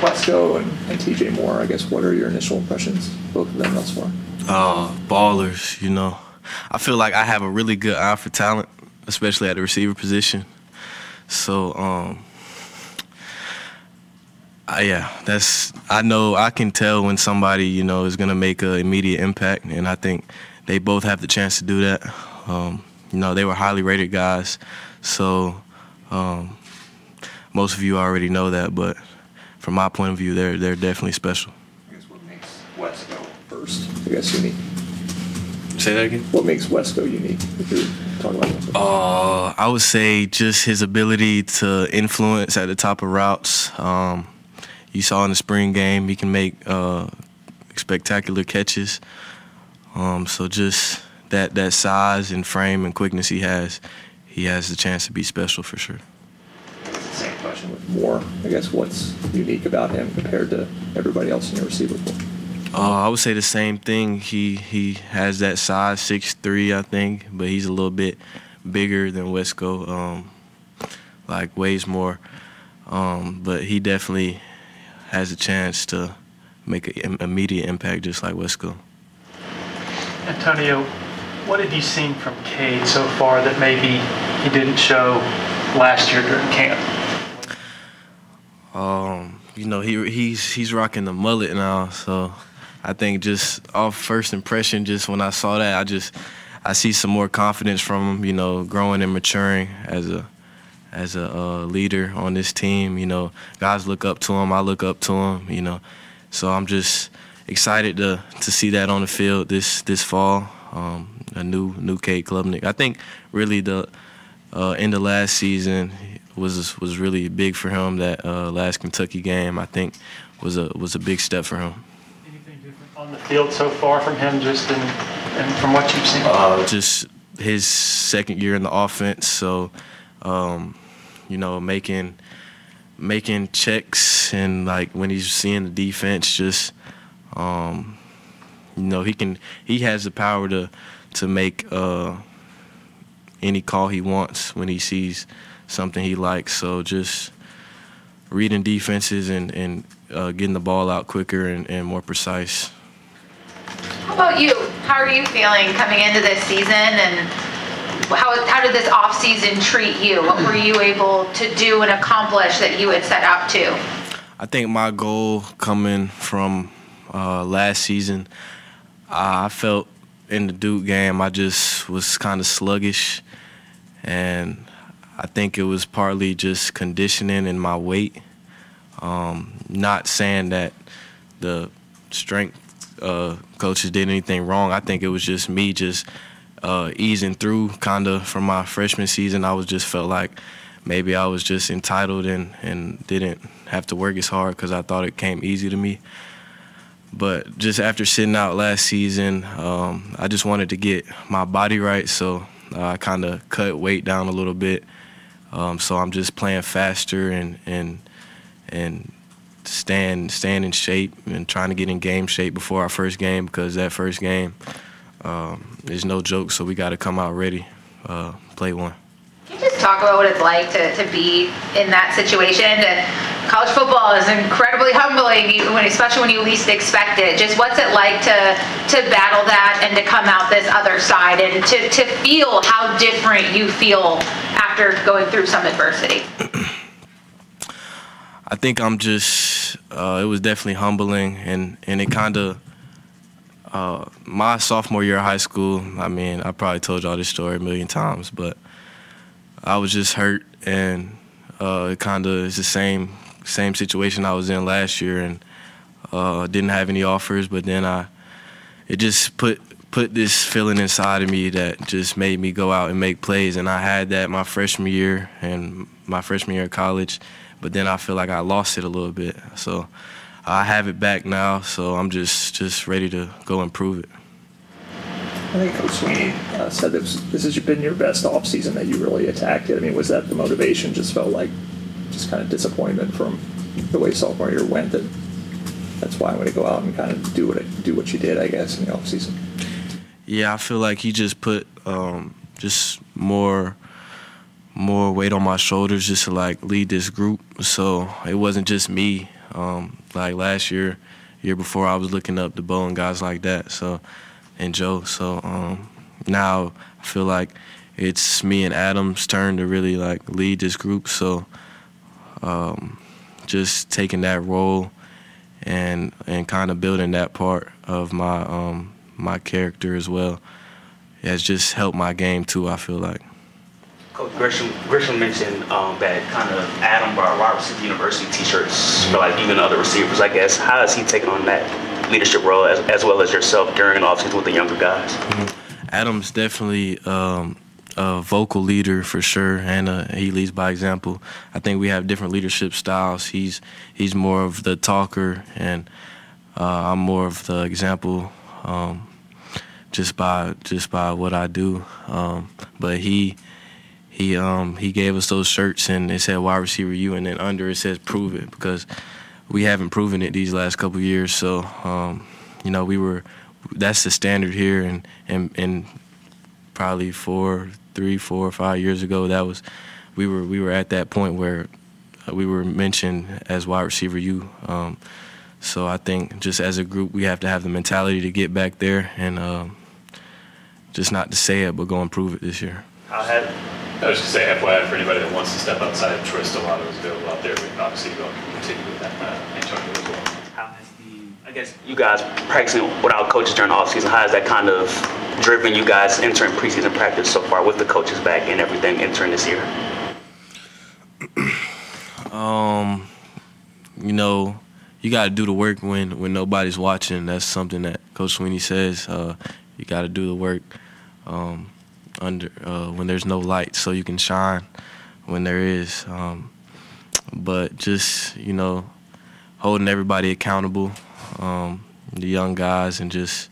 Wesco and TJ Moore, I guess, what are your initial impressions, both of them thus far? Ballers, you know. I feel like I have a really good eye for talent, especially at the receiver position. So, I know I can tell when somebody, you know, is going to make an immediate impact, and I think they both have the chance to do that. You know, they were highly rated guys, so most of you already know that, but from my point of view, they're definitely special. I guess what makes Wesco first, I guess, unique? Say that again? What makes Wesco unique, if you're talking about that? I would say just his ability to influence at the top of routes. You saw in the spring game, he can make spectacular catches. So just that size and frame and quickness he has the chance to be special for sure. Same question with Moore. I guess what's unique about him compared to everybody else in your receiver pool? I would say the same thing. He has that size, 6'3", I think, but he's a little bit bigger than Wesco, like weighs more. But he definitely has a chance to make an immediate impact just like Wesco. Antonio, what have you seen from Kade so far that maybe he didn't show last year during camp? You know, he's rocking the mullet now, so I think just off first impression, just when I saw that, I see some more confidence from him, you know, growing and maturing as a leader on this team. You know, guys look up to him, I look up to him, you know. So I'm just excited to see that on the field this fall. A new Kade Klubnik. I think really the end of last season was really big for him. That last Kentucky game, I think, was a big step for him. Anything different on the field so far from him, just and from what you've seen? Just his second year in the offense, so you know, making checks, and like when he's seeing the defense, just you know, he has the power to make any call he wants when he sees something he likes. So just reading defenses and getting the ball out quicker and more precise. How about you? How are you feeling coming into this season, and how did this offseason treat you? What were you able to do and accomplish that you had set out to? I think my goal coming from last season, I felt in the Duke game I just was kind of sluggish, and I think it was partly just conditioning and my weight. Not saying that the strength coaches did anything wrong. I think it was just me just easing through kind of from my freshman season. I was just felt like maybe I was just entitled and didn't have to work as hard because I thought it came easy to me. But just after sitting out last season, I just wanted to get my body right, so I kind of cut weight down a little bit. So I'm just playing faster and staying in shape and trying to get in game shape before our first game, because that first game is no joke, so we got to come out ready, play one. Can you just talk about what it's like to be in that situation? College football is incredibly humbling, especially when you least expect it. Just what's it like to battle that and to come out this other side, and to feel how different you feel after going through some adversity? I think I'm just, it was definitely humbling, and it kind of, my sophomore year of high school, I mean, I probably told y'all this story a million times, but I was just hurt, and it kind of is the same situation I was in last year, and didn't have any offers, but then it just put this feeling inside of me that just made me go out and make plays, and I had that my freshman year and my freshman year of college, but then I feel like I lost it a little bit. So I have it back now, so I'm just ready to go improve it. I think Coach Sweeney said this has been your best offseason that you really attacked it. I mean, was that the motivation? Just felt like just kind of disappointment from the way sophomore year went, that's why I'm going to go out and kind of do what you did, I guess, in the offseason. Yeah, I feel like he just put just more weight on my shoulders just to like lead this group. So it wasn't just me Like last year before, I was looking up to Bo and guys like that, and Joe. So now I feel like it's me and Adam's turn to really like lead this group. So just taking that role and kind of building that part of my my character as well has just helped my game too, I feel like. Coach Grisham mentioned that kind of Adam brought Robert City University T-shirts for like even other receivers, I guess. How has he taken on that leadership role as well as yourself during offseason with the younger guys? Adam's definitely a vocal leader for sure, and he leads by example. I think we have different leadership styles. He's more of the talker, and I'm more of the example, just by what I do. But he gave us those shirts, and it said wide receiver U, and then under it says prove it, because we haven't proven it these last couple of years. So that's the standard here, and probably 3, 4, 5 years ago, we were at that point where we were mentioned as wide receiver U. So I think just as a group, we have to have the mentality to get back there, and just not to say it, but go and prove it this year. I was just going to say, FYI, for anybody that wants to step outside, Troy Stellato is available out there. But obviously, going to continue with that Antonio as well. How has I guess you guys practicing without coaches during the offseason, how has that kind of driven you guys entering preseason practice so far with the coaches back and everything entering this year? You got to do the work when nobody's watching. That's something that Coach Sweeney says. You got to do the work when there's no light, so you can shine when there is. But just holding everybody accountable, the young guys, and just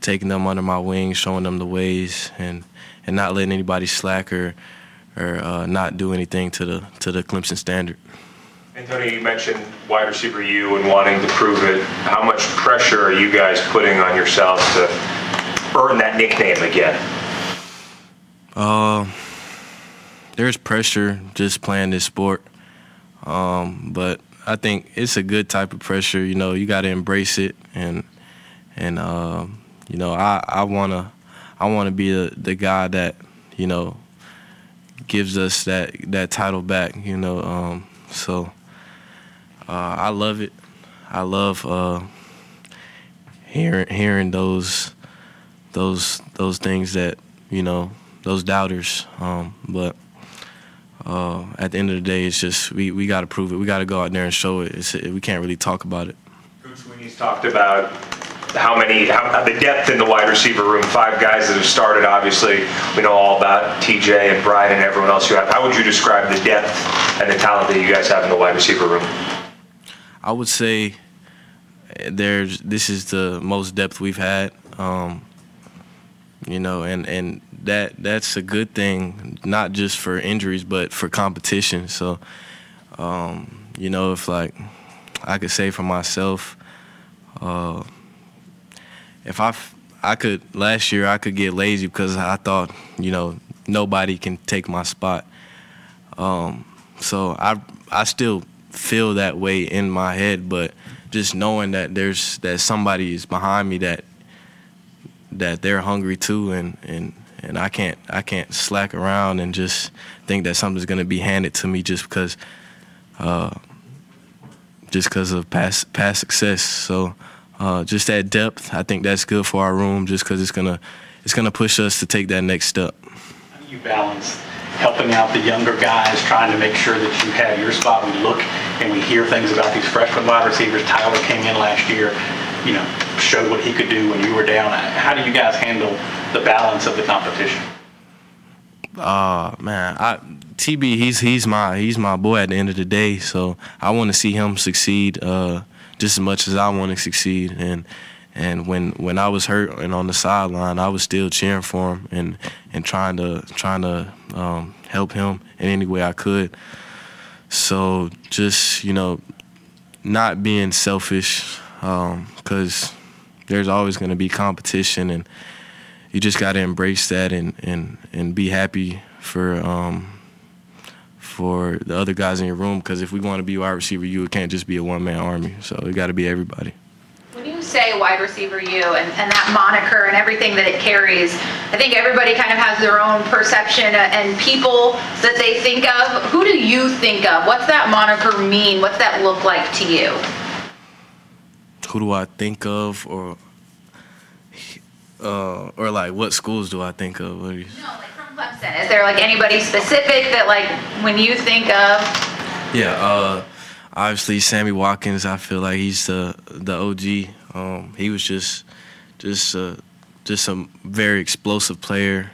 taking them under my wing, showing them the ways, and not letting anybody slack or not do anything to the Clemson standard. Antonio, you mentioned wide receiver U and wanting to prove it. How much pressure are you guys putting on yourselves to earn that nickname again? There's pressure just playing this sport, but I think it's a good type of pressure. You got to embrace it, and I wanna be the guy that gives us that title back. So I love it. I love hearing those things that those doubters. But at the end of the day, it's just we got to prove it. We got to go out there and show it. We can't really talk about it. Coach Sweeney's talked about the depth in the wide receiver room. 5 guys that have started. Obviously, we know all about TJ and Brian and everyone else you have. How would you describe the depth and the talent that you guys have in the wide receiver room? I would say this is the most depth we've had. And that's a good thing, not just for injuries, but for competition. So, if I could say for myself, if I could last year, I could get lazy because I thought, nobody can take my spot. So I still feel that way in my head, but just knowing that somebody is behind me that they're hungry too, and I can't slack around and just think that something's gonna be handed to me just because of past success. So just that depth, I think that's good for our room, just because it's gonna push us to take that next step. How do you balance helping out the younger guys, trying to make sure that you have your spot? We look and we hear things about these freshman wide receivers. Tyler came in last year, showed what he could do when you were down. How do you guys handle the balance of the competition? Man, TB, he's my boy at the end of the day. So I want to see him succeed just as much as I want to succeed. And when I was hurt and on the sideline, I was still cheering for him and trying to help him in any way I could. So just not being selfish, because there's always going to be competition, and you just got to embrace that and be happy for for the other guys in your room, because if we want to be wide receiver U, it can't just be a one-man army. So it got to be everybody. When you say wide receiver U and that moniker and everything that it carries, I think everybody kind of has their own perception and people that they think of. Who do you think of? What's that moniker mean? What's that look like to you? Who do I think of, or like what schools do I think of? What do you... No, like from Clemson. Is there like anybody specific that like when you think of? Yeah, obviously Sammy Watkins. I feel like he's the OG. He was just a very explosive player.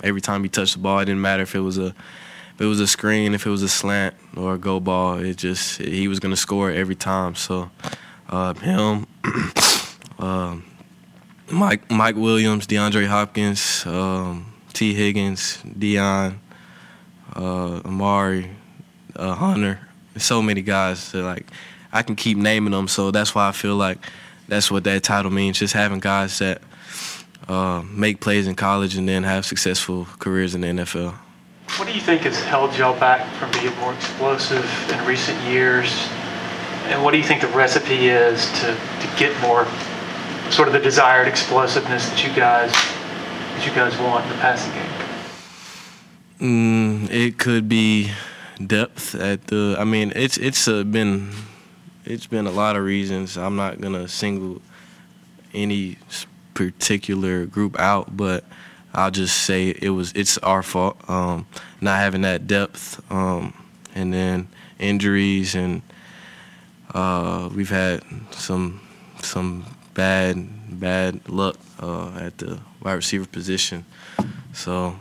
Every time he touched the ball, it didn't matter if it was a screen, if it was a slant or a go ball. He was gonna score every time. So him, Mike Williams, DeAndre Hopkins, T. Higgins, Deion, Amari, Hunter. There's so many guys that like I can keep naming them. So that's why I feel like that's what that title means. Just having guys that make plays in college and then have successful careers in the NFL. What do you think has held y'all back from being more explosive in recent years? And what do you think the recipe is to get more sort of the desired explosiveness that you guys want in the passing game? It could be depth at the. I mean, it's been a lot of reasons. I'm not gonna single any particular group out, but I'll just say it's our fault not having that depth, and then injuries, and we've had some bad luck at the wide receiver position. So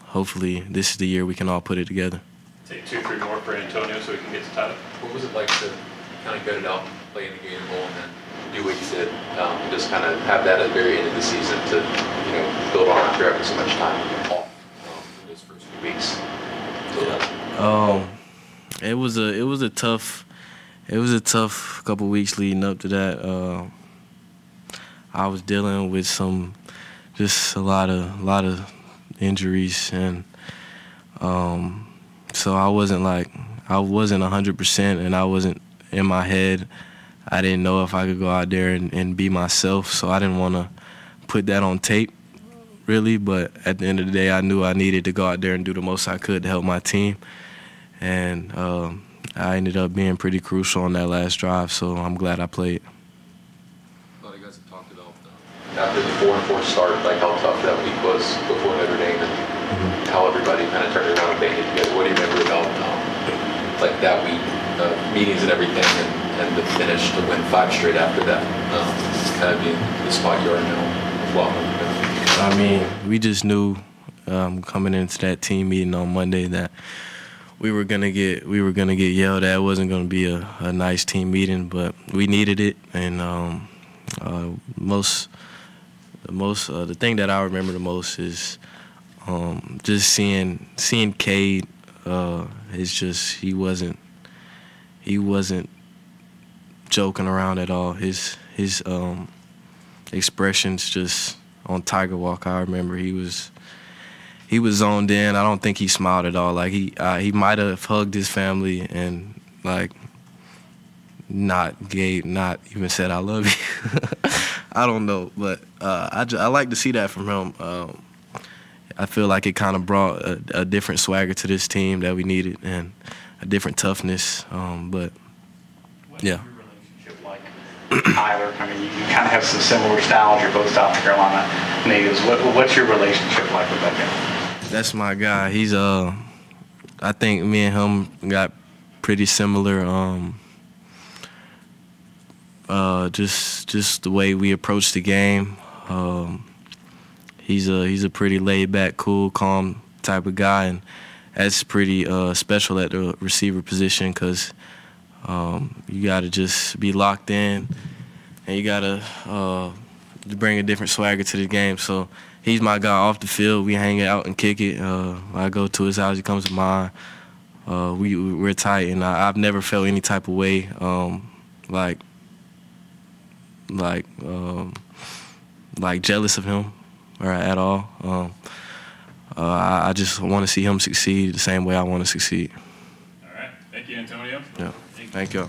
hopefully this is the year we can all put it together. Take 2-3 more for Antonio so we can get to Tyler. What was it like to kind of gut it out, play in the game bowl, and then do what you did, and just kind of have that at the very end of the season to, build on after having so much time off in those first few weeks? It was a tough couple weeks leading up to that. I was dealing with just a lot of injuries, and so I wasn't 100%, and I wasn't in my head. I didn't know if I could go out there and be myself, so I didn't want to put that on tape, really. But at the end of the day, I knew I needed to go out there and do the most I could to help my team, and I ended up being pretty crucial on that last drive, so I'm glad I played. A lot of guys have talked about after the 4-4 start, like how tough that week was before Notre Dame, and how everybody kind of turned around and banded together. What do you remember about like that week, meetings and everything, and the finish to win 5 straight after that, kind of being the spot you are now as well? I mean, we just knew coming into that team meeting on Monday that we were gonna get yelled at. It wasn't gonna be a nice team meeting, but we needed it. And the thing that I remember the most is just seeing Kade. It's just he wasn't joking around at all. His expressions just on Tiger Walk, I remember he was zoned in. I don't think he smiled at all. Like he might have hugged his family and like not even said I love you. I don't know, but I like to see that from him. I feel like it kind of brought a different swagger to this team that we needed, and a different toughness. But yeah. What's your relationship like, Tyler? I mean, you kind of have some similar styles. You're both South Carolina natives. What's your relationship like with that guy? That's my guy. He's I think me and him got pretty similar. Just the way we approach the game. He's a pretty laid back, cool, calm type of guy, and that's pretty special at the receiver position, because you got to just be locked in, and you got to bring a different swagger to the game. So he's my guy off the field. We hang out and kick it. I go to his house, he comes to mine. We're tight, and I've never felt any type of way like jealous of him or at all. I just want to see him succeed the same way I want to succeed. Thank you, Antonio. Yeah. Thank you.